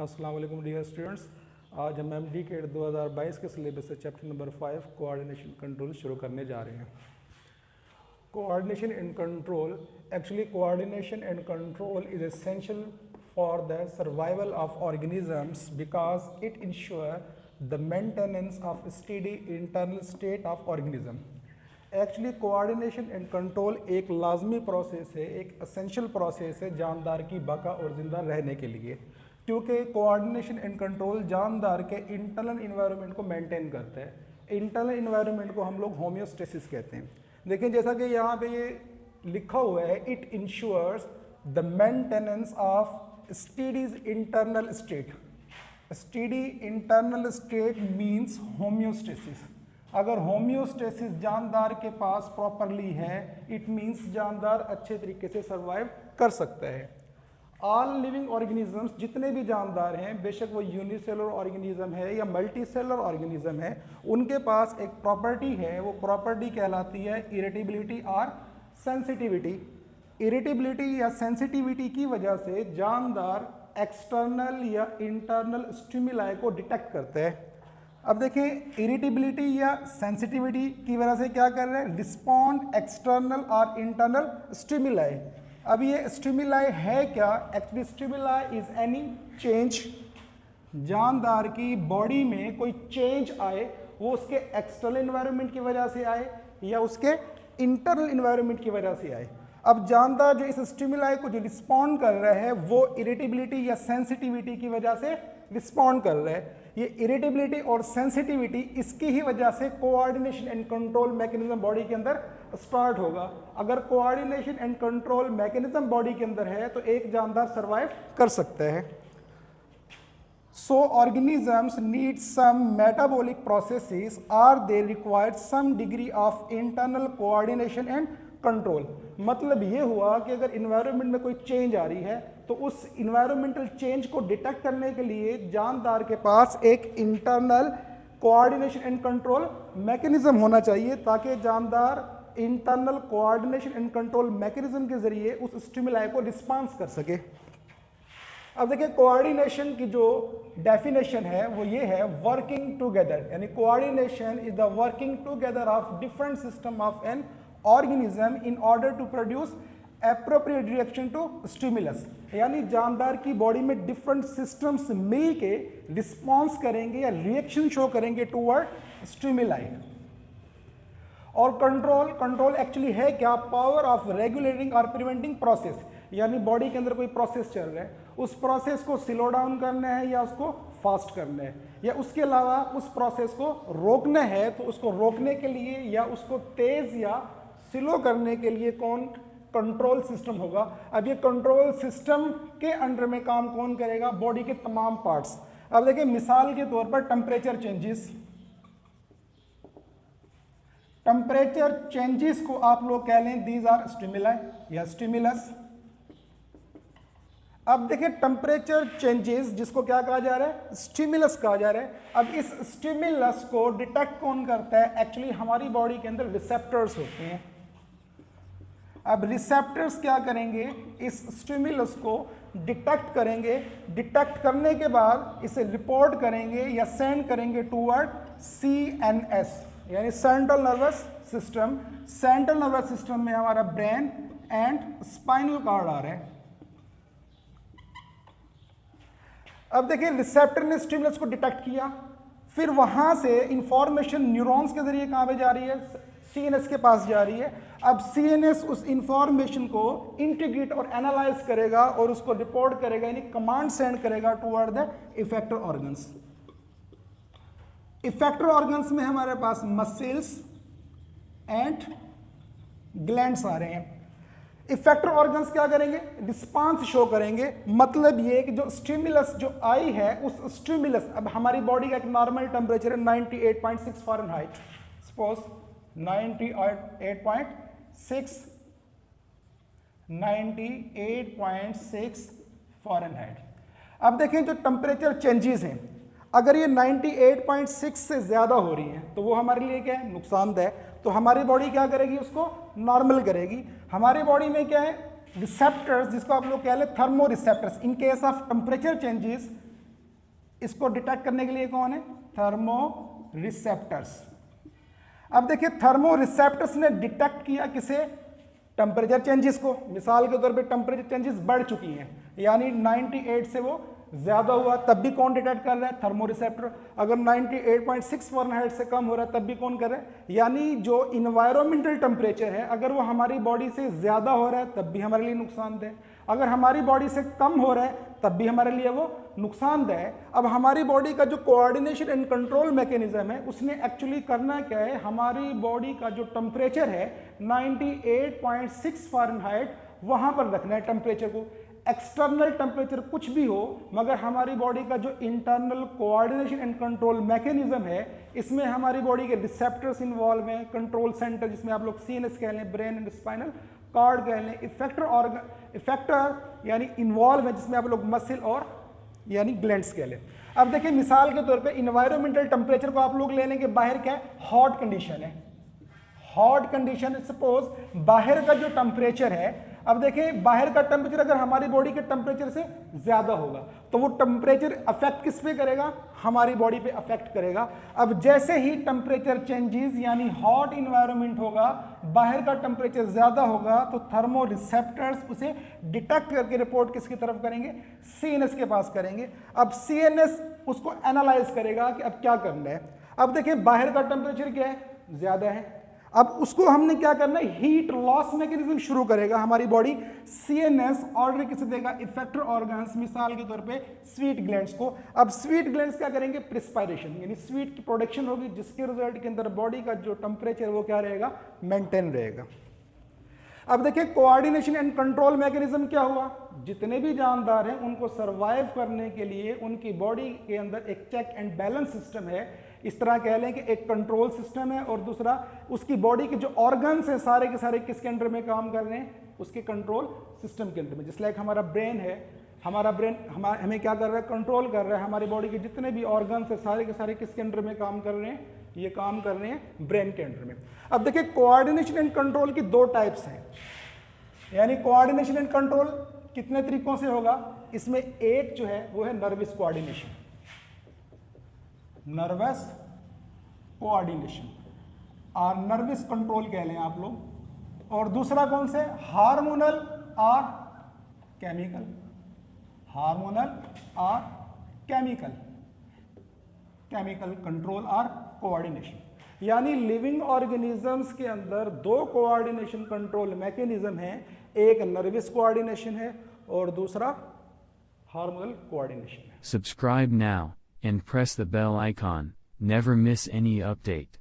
अस्सलाम वालेकुम dear students. आज हम एमडी के 2022 के सिलेबस से चैप्टर नंबर 5 कोऑर्डिनेशन कंट्रोल शुरू करने जा रहे हैं। Coordination and control coordination and control is essential for the survival of organisms because it ensure the maintenance of steady internal state of organism. Actually coordination and control एक लाजमी process है, एक essential process है जानदार की बका और ज़िंदा रहने के लिए, क्योंकि कोऑर्डिनेशन एंड कंट्रोल जानदार के इंटरनल इन्वायरमेंट को मेंटेन करता है। इंटरनल इन्वायरमेंट को हम लोग होम्योस्टेसिस कहते हैं। देखिए जैसा कि यहाँ पे ये लिखा हुआ है, it ensures the maintenance of steady internal state. Steady internal state means homeostasis. अगर होम्योस्टेसिस जानदार के पास प्रॉपरली है, इट मीन्स जानदार अच्छे तरीके से सर्वाइव कर सकता है। ऑल लिविंग ऑर्गेनिजम्स, जितने भी जानदार हैं, बेशक वो यूनिसेलुलर ऑर्गेनिज्म है या मल्टीसेलुलर ऑर्गेनिज्म है, उनके पास एक प्रॉपर्टी है, वो प्रॉपर्टी कहलाती है इरिटेबिलिटी और सेंसिटिविटी। इरिटेबिलिटी या सेंसिटिविटी की वजह से जानदार एक्सटर्नल या इंटरनल स्टिमुलाई को डिटेक्ट करते हैं। अब देखें, इरिटेबिलिटी या सेंसिटिविटी की वजह से क्या कर रहे हैं, रिस्पॉन्ड एक्सटर्नल और इंटरनल स्टिमुलाई। अब ये स्टिमुलाई है क्या? Actually stimuli is any change, जानदार की बॉडी में कोई चेंज आए, वो उसके एक्सटर्नल इन्वायरमेंट की वजह से आए या उसके इंटरनल इन्वायरमेंट की वजह से आए। अब जानदार जो इस स्टिमुलाई को जो रिस्पॉन्ड कर रहा है वो इरिटेबिलिटी या सेंसिटिविटी की वजह से रिस्पॉन्ड कर रहा है। ये इरिटेबिलिटी और सेंसिटिविटी, इसकी ही वजह से coordination and control mechanism body के अंदर स्टार्ट होगा। अगर coordination and control mechanism body के अंदर है तो एक जानदार सर्वाइव कर सकता है। So organisms need some metabolic processes और they require some degree of internal coordination and control. मतलब ये हुआ कि अगर इन्वायरमेंट में कोई चेंज आ रही है तो उस इन्वायरमेंटल चेंज को डिटेक्ट करने के लिए जानदार के पास एक internal coordination and control mechanism होना चाहिए, ताकि जानदार internal coordination and control mechanism के जरिए उस स्टिमुलाई को रिस्पॉन्स कर सके। अब देखिए, कोऑर्डिनेशन की जो डेफिनेशन है वो ये है, वर्किंग टुगेदर। यानी coordination is the working together of different system of an organism in order to produce appropriate reaction to stimulus. यानी जानदार की बॉडी में डिफरेंट सिस्टम्स मिल के रिस्पॉन्स करेंगे या रिएक्शन शो करेंगे टूवर्ड स्टिमुलाई। और कंट्रोल एक्चुअली है क्या? पावर ऑफ रेगुलेटिंग और प्रिवेंटिंग प्रोसेस। यानी बॉडी के अंदर कोई प्रोसेस चल रहा है, उस प्रोसेस को स्लो डाउन करना है या उसको फास्ट करना है, या उसके अलावा उस प्रोसेस को रोकना है तो उसको रोकने के लिए या उसको तेज या स्लो करने के लिए कौन? कंट्रोल सिस्टम होगा। अब ये कंट्रोल सिस्टम के अंडर में काम कौन करेगा? बॉडी के तमाम पार्ट्स। अब देखिए, मिसाल के तौर पर टेम्परेचर चेंजेस को आप लोग कह लें दीज आर स्टिमुलाई या स्टिमुलस। अब देखिए, टेम्परेचर चेंजेस जिसको क्या कहा जा रहा है? स्टिमुलस कहा जा रहा है। अब इस स्टिमुलस को डिटेक्ट कौन करता है? एक्चुअली हमारी बॉडी के अंदर रिसेप्टर्स होते हैं। अब रिसेप्टर्स क्या करेंगे? इस स्टिमुलस को डिटेक्ट करेंगे, डिटेक्ट करने के बाद इसे रिपोर्ट करेंगे या सेंड करेंगे टूवर्ड CNS यानी central nervous system. Central nervous system में हमारा ब्रेन एंड स्पाइनल कॉर्ड आ रहे हैं। अब देखिए, रिसेप्टर ने स्टिमुलस को डिटेक्ट किया, फिर वहां से इंफॉर्मेशन न्यूरॉन्स के जरिए कहां पे जा रही है? CNS के पास जा रही है। अब CNS उस इंफॉर्मेशन को इंटीग्रेट और एनालाइज करेगा और उसको रिपोर्ट करेगा, यानी कमांड सेंड करेगा toward the effector organs. Effector organs में हमारे पास मसल्स एंड ग्लैंड्स आ रहे हैं। इफेक्टर ऑर्गन्स क्या करेंगे? रिस्पांस शो करेंगे। मतलब ये कि जो स्टिमुलस जो आई है, उस स्टिमुलस, अब हमारी बॉडी का एक नॉर्मल टेम्परेचर है 98.6 फ़ारेनहाइट, सपोज 98.6 फ़ारेनहाइट। अब देखें, जो टेम्परेचर चेंजेस हैं, अगर ये 98.6 से ज़्यादा हो रही हैं तो वो हमारे लिए क्या है? नुकसानदेह। तो हमारी बॉडी क्या करेगी? उसको नॉर्मल करेगी। हमारी बॉडी में क्या है? रिसेप्टर्स, जिसको आप लोग कह लें thermo receptors. In case of temperature changes, इसको डिटेक्ट करने के लिए कौन है? Thermo receptors. अब देखिए थर्मो रिसेप्टर्स ने डिटेक्ट किया किसे? टेम्परेचर चेंजेस को। मिसाल के तौर पे टेम्परेचर चेंजेस बढ़ चुकी हैं, यानी 98 से वो ज्यादा हुआ, तब भी कौन डिटेक्ट कर रहा है? Thermo receptor. अगर 98.6 फ़ारेनहाइट से कम हो रहा है तब भी कौन कर रहा है? यानी जो इन्वायरमेंटल टेम्परेचर है अगर वो हमारी बॉडी से ज्यादा हो रहा है तब भी हमारे लिए नुकसानदेह, अगर हमारी बॉडी से कम हो रहा है तब भी हमारे लिए वो नुकसानदेह है। अब हमारी बॉडी का जो कोऑर्डिनेशन एंड कंट्रोल मैकेनिज्म है उसने एक्चुअली करना क्या है? हमारी बॉडी का जो टेम्परेचर है 98.6 फ़ारेनहाइट वहां पर रखना है टेम्परेचर को। एक्सटर्नल टेम्परेचर कुछ भी हो, मगर हमारी बॉडी का जो internal coordination and control mechanism है इसमें हमारी बॉडी के रिसेप्टर्स इन्वॉल्व हैं, कंट्रोल सेंटर जिसमें आप लोग सीएनएस कह लें, ब्रेन एंड स्पाइनल कॉर्ड कह लें, इफेक्टर यानी इन्वॉल्व है जिसमें आप लोग मसल और यानी ग्लैंड्स कह लें। अब देखिए मिसाल के तौर पे इन्वायरमेंटल टेम्परेचर को आप लोग ले लें कि बाहर क्या है? हॉट कंडीशन है। हॉट कंडीशन, सपोज बाहर का जो टेम्परेचर है, अब देखिए बाहर का टेम्परेचर अगर हमारी बॉडी के टेम्परेचर से ज्यादा होगा तो वो टेम्परेचर अफेक्ट किस पे करेगा? हमारी बॉडी पे अफेक्ट करेगा। अब जैसे ही टेम्परेचर चेंजेस यानी हॉट इन्वायरमेंट होगा, बाहर का टेम्परेचर ज्यादा होगा तो थर्मो रिसेप्टर्स उसे डिटेक्ट करके रिपोर्ट किसकी तरफ करेंगे? सीएनएस के पास करेंगे। अब सीएनएस उसको एनालाइज करेगा कि अब क्या करना है। अब देखिए बाहर का टेम्परेचर क्या है? ज्यादा है। अब उसको हमने क्या करना है? हीट लॉस मैकेनिज्म शुरू करेगा हमारी बॉडी। सीएनएस ऑर्डर किसे देगा? इफेक्टर ऑर्गन्स, मिसाल के तौर पे स्वीट ग्लैंड्स को। अब स्वीट ग्लैंड्स क्या करेंगे? प्रिस्पायरेशन, यानी स्वीट की प्रोडक्शन होगी जिसके रिजल्ट के अंदर बॉडी का जो टेम्परेचर वो क्या रहेगा? मेंटेन रहेगा। अब देखिए कोऑर्डिनेशन एंड कंट्रोल मैकेनिज्म क्या हुआ? जितने भी जानदार हैं उनको सरवाइव करने के लिए उनकी बॉडी के अंदर एक चेक एंड बैलेंस सिस्टम है। इस तरह कह लें कि एक कंट्रोल सिस्टम है और दूसरा उसकी बॉडी के जो ऑर्गन्स हैं सारे के सारे किसके अंडर में काम कर रहे हैं? उसके कंट्रोल सिस्टम के अंदर में। जिस लाइक हमारा ब्रेन है, हमारा ब्रेन हमें क्या कर रहा है? कंट्रोल कर रहा है। हमारी बॉडी के जितने भी ऑर्गन्स हैं सारे के सारे किसके अंडर में काम कर रहे हैं? ये काम कर रहे हैं ब्रेन के अंडर में। अब देखिए कोऑर्डिनेशन एंड कंट्रोल की दो टाइप्स हैं, यानी कोऑर्डिनेशन एंड कंट्रोल कितने तरीकों से होगा? इसमें एक जो है वो है नर्वस कोऑर्डिनेशन, नर्वस कोऑर्डिनेशन और नर्वस कंट्रोल कह लें आप लोग। और दूसरा कौन से? हार्मोनल और केमिकल, हार्मोनल और केमिकल, केमिकल कंट्रोल और कोऑर्डिनेशन। यानी लिविंग ऑर्गेनिजम्स के अंदर दो कोऑर्डिनेशन कंट्रोल मैकेनिज्म हैं, एक नर्वस कोऑर्डिनेशन है और दूसरा हार्मोनल कोऑर्डिनेशन है। Subscribe now and press the bell icon. Never miss any update.